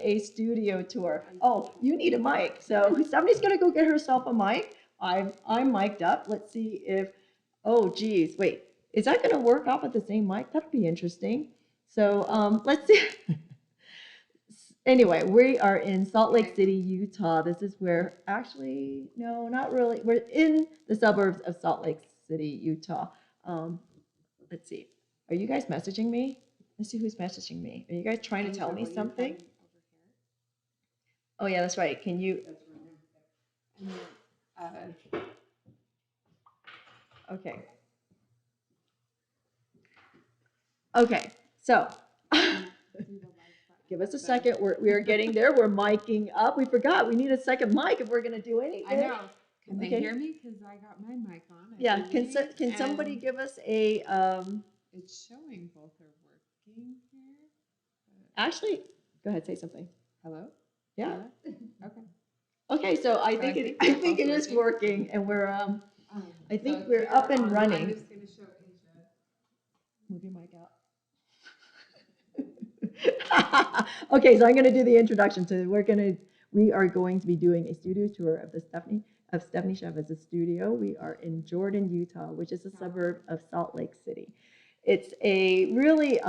a studio tour. Oh, you need a mic. So somebody's gonna go get herself a mic. I'm mic'd up. Let's see if, oh geez, wait, is that gonna work off of the same mic? That'll be interesting. So let's see. Anyway, we are in Salt Lake City, Utah. This is where, actually, no, not really. We're in the suburbs of Salt Lake City, Utah. Um, let's see. Are you guys messaging me? Let's see who's messaging me. Are you guys trying to tell me something? Oh, yeah, that's right. Can you? Okay. Okay, so give us a second. We are getting there. We're miking up. We forgot we need a second mic if we're going to do anything. I know. Can they hear me? Because I got my mic on. Yeah. Can somebody give us a? It's showing both are working here. Actually, go ahead. Say something. Hello. Yeah. Okay. Okay. So I think it is working, and we're I think we're up and running. I'm just going to show Asia. Move your mic out. Okay, so I'm going to do the introduction. So we are going to be doing a studio tour of Stephanie Chavez's studio. We are in Jordan, Utah, which is a suburb of Salt Lake City. It's a really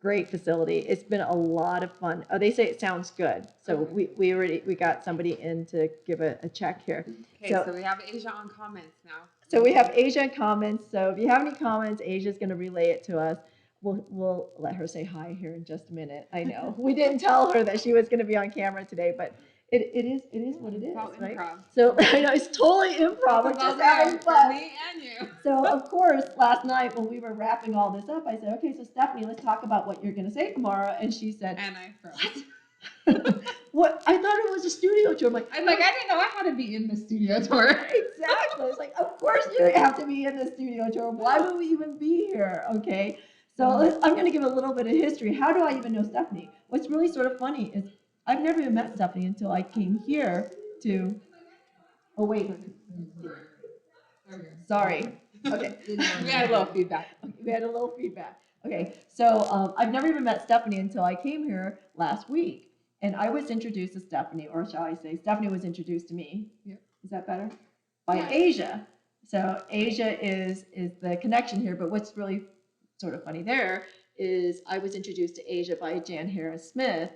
great facility. It's been a lot of fun. Oh, they say it sounds good. So we got somebody in to give a check here. Okay, so we have Asia on comments now. So we have Asia in comments. So if you have any comments, Asia's going to relay it to us. We'll let her say hi here in just a minute. I know we didn't tell her that she was going to be on camera today, but it is what it is, right? Improv. So I know it's totally improv. We're just having fun. Me and you. So of course, last night when we were wrapping all this up, I said, "Okay, so Stephanie, let's talk about what you're going to say tomorrow." And she said, "And I froze." What? What? I thought it was a studio tour. I'm like, I didn't know I had to be in the studio tour. Exactly. It's like, of course you have to be in the studio tour. Why would we even be here? Okay. So I'm going to give a little bit of history. How do I even know Stephanie? What's really sort of funny is I've never even met Stephanie until I came here to. Oh wait. Sorry. Okay. We had a little feedback. Okay. So I've never even met Stephanie until I came here last week. And I was introduced to Stephanie, or shall I say, Stephanie was introduced to me. Yep. Is that better? By Asia. So Asia is the connection here. But what's really sort of funny there is I was introduced to Asia by Jan Harris Smith,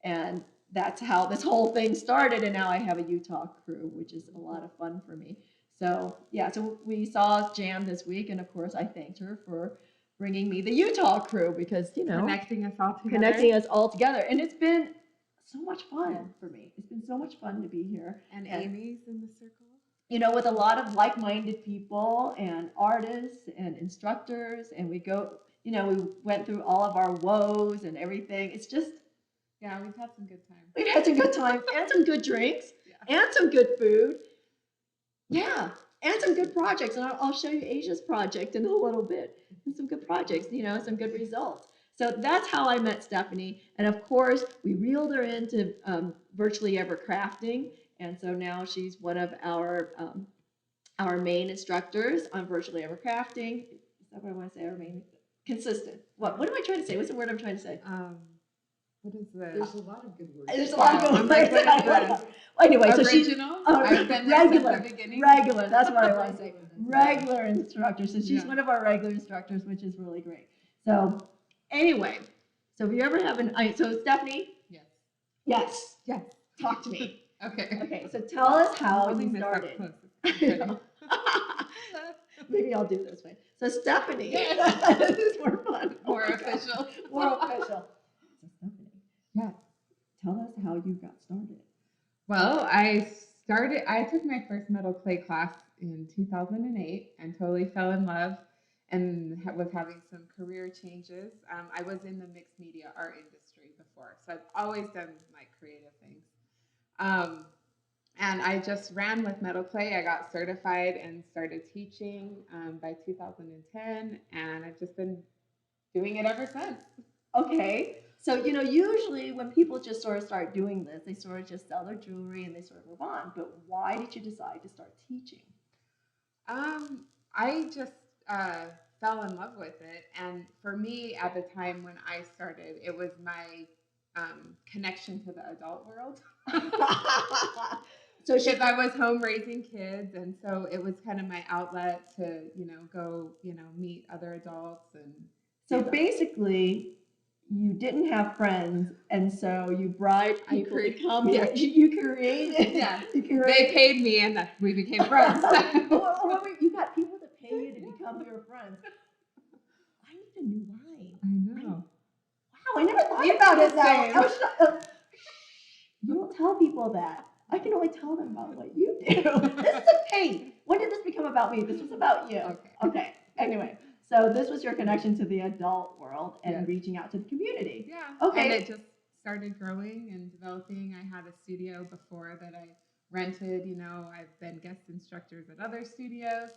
and that's how this whole thing started. And now I have a Utah crew, which is a lot of fun for me. So yeah, so we saw Jan this week, and of course I thanked her for bringing me the Utah crew because connecting us all together, and it's been so much fun for me. It's been so much fun to be here. And Amy's in the circle. With a lot of like-minded people and artists and instructors, and we went through all of our woes and everything. It's just, yeah, we've had some good time. We've had some good time and some good drinks and some good food. Yeah, and some good projects. And I'll show you Asia's project in a little bit. And some good projects, some good results. So that's how I met Stephanie. And of course, we reeled her into Virtually Ever Crafting. And so now she's one of our main instructors on Virtually Ever Crafting. Is that what I want to say? Our main consistent. What am I trying to say? What's the word I'm trying to say? What is that? There's a lot of good words. There's a lot of good words. Anyway, original? So she's I've been there regular. Since the beginning. Regular. That's what I want to say. Regular instructor. So she's one of our regular instructors, which is really great. So anyway, so if you ever have so Stephanie. Yes. Talk to me. Okay. So tell us how you started. Maybe I'll do it this way. So Stephanie, this is more fun. More official. So Stephanie, tell us how you got started. Well, I took my first metal clay class in 2008 and totally fell in love and was having some career changes. I was in the mixed media art industry before, so I've always done like creative things. And I just ran with metal clay. I got certified and started teaching by 2010, and I've just been doing it ever since. Okay. So, usually when people just sort of start doing this, they sort of just sell their jewelry and they sort of move on. But why did you decide to start teaching? I just fell in love with it. And for me, at the time when I started, it was my connection to the adult world. So Because I was home raising kids, and so it was kind of my outlet to, go, meet other adults and. So basically, you didn't have friends, and so you bribed people to come here. You created. Yeah. They paid me, and we became friends. You got people to pay you to become your friends. I need a new line. I know. Wow, I never thought about it that way. You don't tell people that. I can only tell them about what you do. This is hey, when did this become about me? This was about you. Okay. Anyway, so this was your connection to the adult world and reaching out to the community. Yeah. Okay. And it just started growing and developing. I had a studio before that I rented. I've been guest instructors at other studios.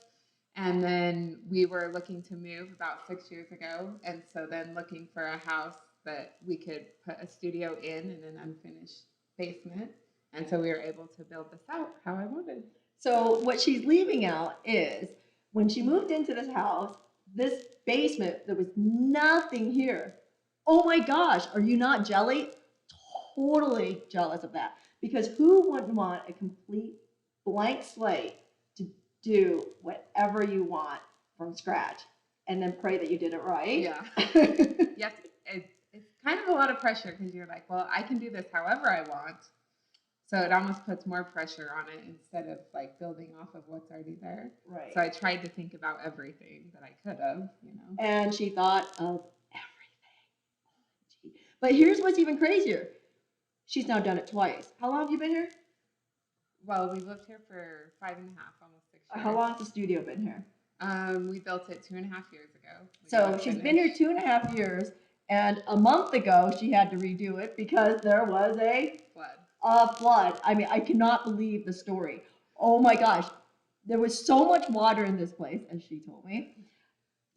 And then we were looking to move about 6 years ago. And so then looking for a house that we could put a studio in an unfinished basement. And so we were able to build this out how I wanted. So what she's leaving out is when she moved into this house, this basement, there was nothing here. Oh my gosh, are you not jelly? Totally jealous of that. Because who wouldn't want a complete blank slate to do whatever you want from scratch and then pray that you did it right? Yeah. Yes. It's kind of a lot of pressure because you're like, well, I can do this however I want. So it almost puts more pressure on it instead of like building off of what's already there. Right. So I tried to think about everything that I could have, And she thought of everything. But here's what's even crazier. She's now done it twice. How long have you been here? Well, we lived here for 5.5, almost 6 years. How long has the studio been here? We built it 2.5 years ago. So she's been here 2.5 years, and a month ago she had to redo it because there was a flood. I mean, I cannot believe the story. Oh my gosh. There was so much water in this place, as she told me,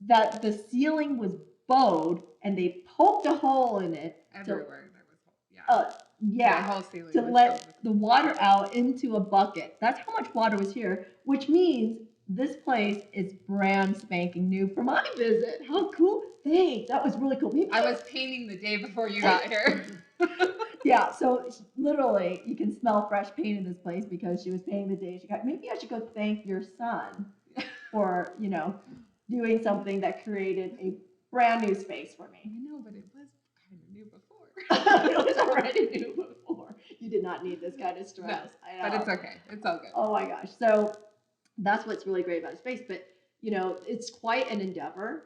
that the ceiling was bowed and they poked a hole in it. Everywhere there was holes. Yeah. The whole ceiling to let the water out into a bucket. That's how much water was here, which means this place is brand spanking new for my visit. How cool. Thanks. That was really cool. I was painting the day before you got here. Yeah, so literally you can smell fresh paint in this place because she was painting the day she got. Maybe I should go thank your son for, doing something that created a brand new space for me. I know, but it was kind of new before. It was already new before. You did not need this kind of stress. No, but it's okay. It's all good. Oh my gosh. So that's what's really great about space. But, it's quite an endeavor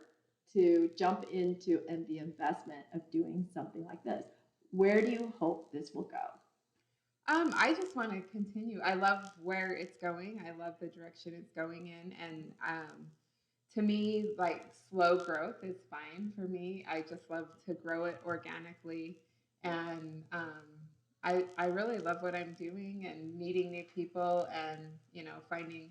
to jump into the investment of doing something like this. Where do you hope this will go? I just want to continue. I love where it's going. I love the direction it's going in. And to me, like slow growth is fine for me. I just love to grow it organically. And I really love what I'm doing and meeting new people and, finding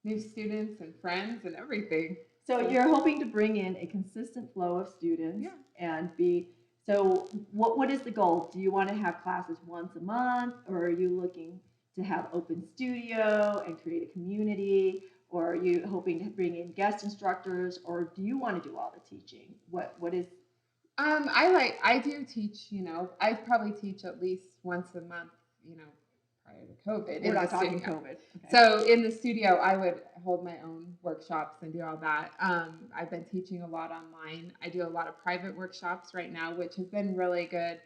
new students and friends and everything. So you're hoping to bring in a consistent flow of students and be. So what is the goal? Do you want to have classes once a month, or are you looking to have open studio and create a community, or are you hoping to bring in guest instructors, or do you want to do all the teaching? What is? I do teach. I probably teach at least once a month. Prior to COVID. We're not talking COVID. Okay. So in the studio, I would hold my own workshops and do all that. I've been teaching a lot online. I do a lot of private workshops right now, which has been really good.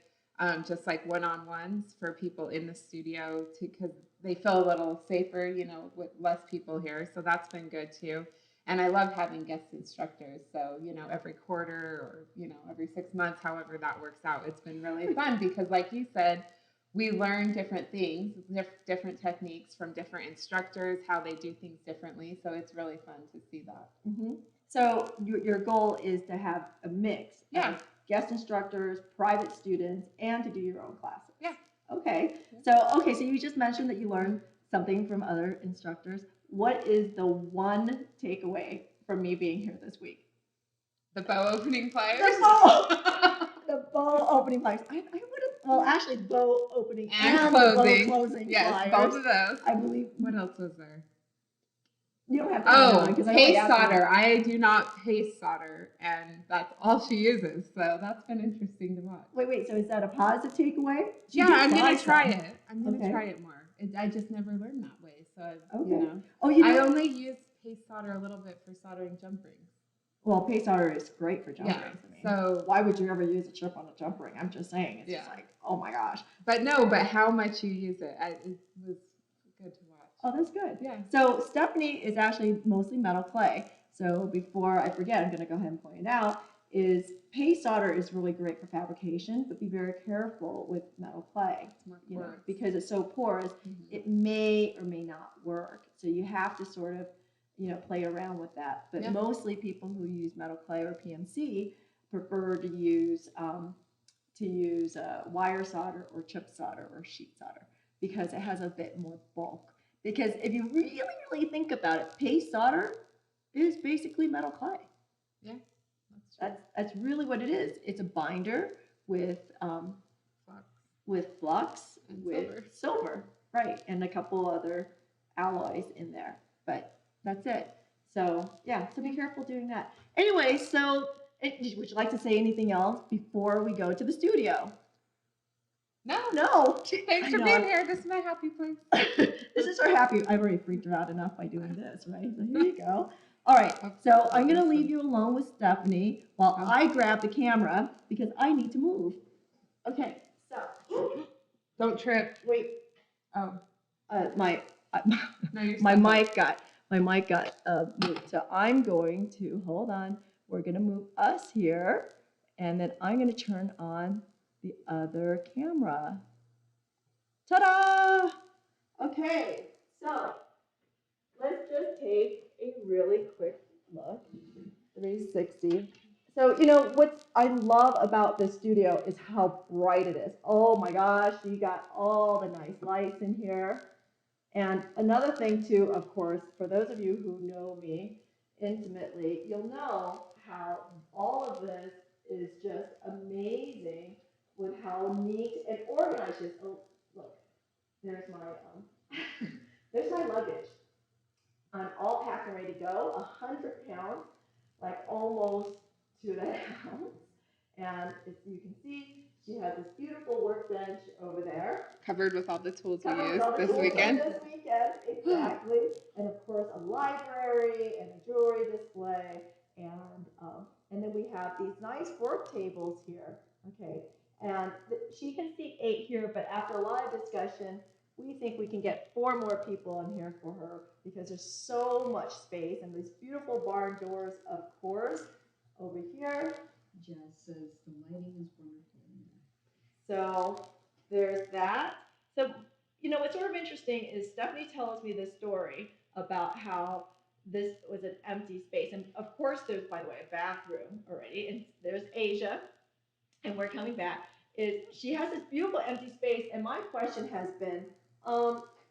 Just like one-on-ones for people in the studio because they feel a little safer, with less people here. So that's been good too. And I love having guest instructors. So, every quarter or, every 6 months, however that works out, it's been really fun because like you said, we learn different things, different techniques from different instructors, how they do things differently. So it's really fun to see that. Mm-hmm. So your goal is to have a mix of guest instructors, private students, and to do your own classes. Yeah. Okay. So you just mentioned that you learned something from other instructors. What is the one takeaway from me being here this week? The bow opening pliers. The bow opening pliers. I would have. Well, actually, bow opening and closing. The bow closing. Yes, pliers. both of those. I believe. What else was there? You don't have to on Oh, because I only paste asked you. solder. I do not paste solder, and that's all she uses. So that's been interesting to watch. Wait. So is that a positive takeaway? She Yeah, did I'm gonna try some. it. I'm gonna Okay. try it more. I just never learned that way. So Okay. you know, Oh, you I know. only use paste solder a little bit for soldering jump rings. Well, paste solder is great for jump Yeah. rings. I mean, So why would you ever use a chip on a jump ring? I'm just saying. It's just Yeah. like, oh my gosh. but no, but how much you use it, it was good to watch. Oh, that's good. Yeah. So Stephanie is actually mostly metal clay. So before I forget, I'm going to go ahead and point it out. Is paste solder is really great for fabrication, but be very careful with metal clay. It's more You know, porous. because it's so porous, it may or may not work. So you have to sort of, you know, play around with that. But Yeah. mostly people who use metal clay or PMC prefer to use wire solder or chip solder or sheet solder because it has a bit more bulk. Because if you really, really think about it, paste solder is basically metal clay. Yeah, That's really what it is. It's a binder with flux. flux And with silver, right, and a couple other alloys in there. But that's it. So yeah, so be careful doing that. Anyway, so would you like to say anything else before we go to the studio? No. Thanks for being here. This is my happy place. This is her happy. I've already freaked her out enough by doing this, right? So here you go. All right. So I'm going to leave you alone with Stephanie while I grab the camera because I need to move. Okay. So Don't trip. wait. Oh. My No, you're my stuck mic got moved. So I'm going to hold on. We're going to move us here, and then I'm going to turn on the other camera. Ta-da! Okay, so let's just take a really quick look. 360. So, you know, what I love about this studio is how bright it is. Oh my gosh, you got all the nice lights in here. And another thing too, of course, for those of you who know me intimately, you'll know how all of this is just amazing with how neat and organized it is. Oh, look, there's my there's my luggage. I'm all packed and ready to go. 100 pounds, like almost to the ounce. And as you can see, she has this beautiful workbench over there. Covered with all the tools we Covered with used all the this tools weekend. This weekend, exactly. And of course, a library and a jewelry display. And then we have these nice work tables here. Okay. And she can seat 8 here, but after a lot of discussion, we think we can get 4 more people in here for her because there's so much space and these beautiful barn doors, of course, over here. Jess says the lighting is wonderful in there. So there's that. So, you know, what's sort of interesting is Stephanie tells me this story about how this was an empty space. And of course, there's, by the way, a bathroom already. And there's Asia, and we're coming back. Is she has this beautiful empty space, and my question has been,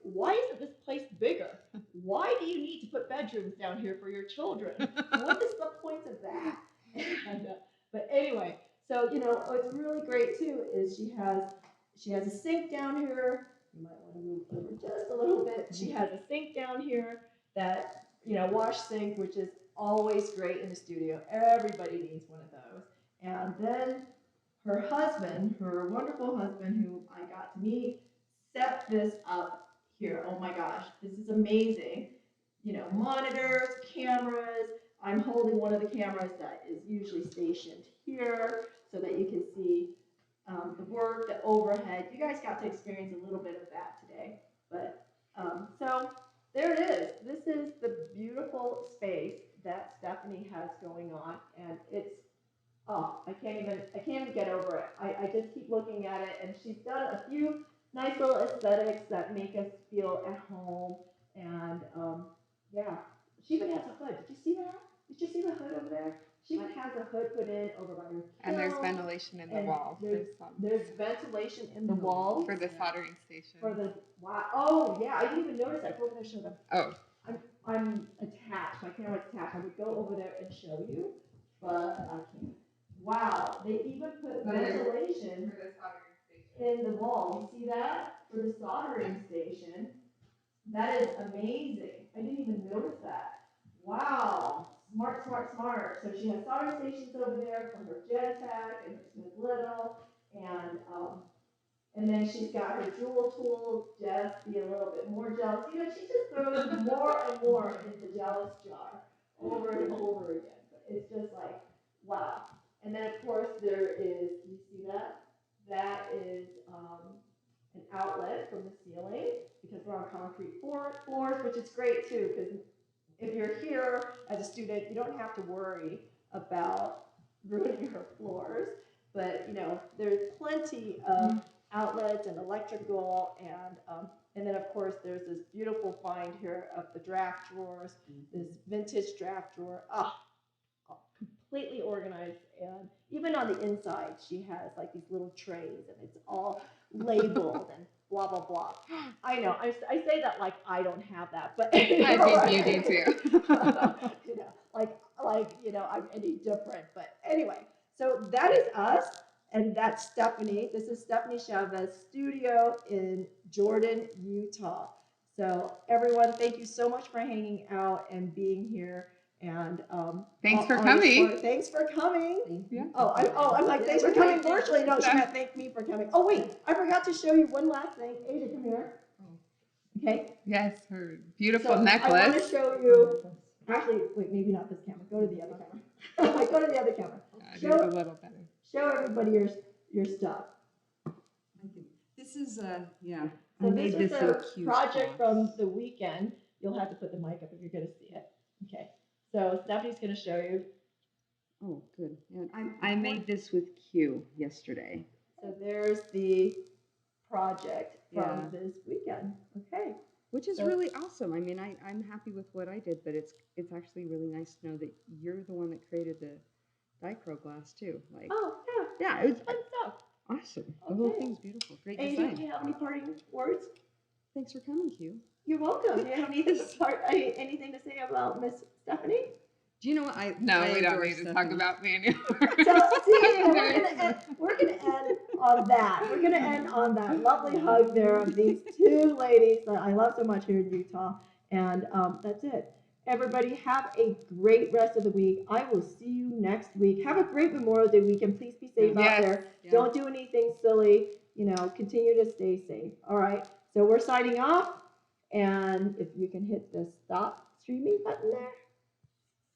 why isn't this place bigger? Why do you need to put bedrooms down here for your children? What is the point of that? But anyway, so you know what's really great too is she has a sink down here. You might want to move over just a little bit. She has a sink down here that wash sink, which is always great in the studio. Everybody needs one of those. And then her husband, her wonderful husband, who I got to meet, set this up here. Oh my gosh, this is amazing. You know, monitors, cameras. I'm holding one of the cameras that is usually stationed here so that you can see the work, the overhead. You guys got to experience a little bit of that today. But so there it is. This is the beautiful space that Stephanie has going on, and it's I can't even get over it. I just keep looking at it, and she's done a few nice little aesthetics that make us feel at home. And yeah, she even has a hood. Did you see that? Did you see the hood over there? She even has a hood put in over by her. And there's ventilation in the wall. There's ventilation in the wall for the soldering station. Wow. Oh yeah, I didn't even notice that. Go over there, show them. Oh. I'm attached. My camera's attached. I would go over there and show you, but I can't. Wow, they even put ventilation in the wall. You see that? For the soldering station. That is amazing. I didn't even notice that. Wow. Smart, smart, smart. So she has soldering stations over there for her Genentech and her Smith Little, and and then she's got her jewel tools. Just be a little bit more jealous. You know, she just throws more and more into the jealous jar over and over again. But it's just like, wow. And then of course there is. You see that? That is an outlet from the ceiling because we're on concrete floors, which is great too. Because if you're here as a student, you don't have to worry about ruining your floors. But you know, there's plenty of outlets and electrical, and then of course there's this beautiful find here of the draft drawers, this vintage draft drawer. Completely organized, and even on the inside she has like these little trays and it's all labeled and blah blah blah. I know I say that like I don't have that, but I think you do too. you know, like you know I'm any different, but anyway, so that is us. And that's Stephanie. This is Stephanie Chavez Studio in Jordan, Utah. So everyone, thank you so much for hanging out and being here. And thanks for coming. Thanks for coming. Yeah. I'm like, thanks for coming virtually. No, she meant thank me for coming. Oh wait, I forgot to show you one last thing. Asia, come here. Okay. Yes, her beautiful necklace. I want to show you. Actually, wait, maybe not this camera. Go to the other camera. Go to the other camera. Show a little better. Show everybody your stuff. This is yeah. So this was a project from the weekend. You'll have to put the mic up if you're going to see it. Okay. So Stephanie's going to show you. Oh, good. Yeah, I made this with Q yesterday. So there's the project from this weekend. Okay. Which is really awesome. I mean, I'm happy with what I did, but it's actually really nice to know that you're the one that created the dichro glass too. Like, yeah, it was fun stuff. Awesome. The whole thing's beautiful. Great design. Do you have any parting words? Thanks for coming, Q. You're welcome. Do you have anything to say about Miss Stephanie? Do you know what we don't need to talk about me anymore. So see, we're gonna end on that. We're gonna end on that lovely hug there of these two ladies that I love so much here in Utah. And that's it. Everybody have a great rest of the week. I will see you next week. Have a great Memorial Day weekend. Please be safe out there. Yeah. Don't do anything silly. You know, continue to stay safe. All right. So we're signing off. And if you can hit the stop streaming button there.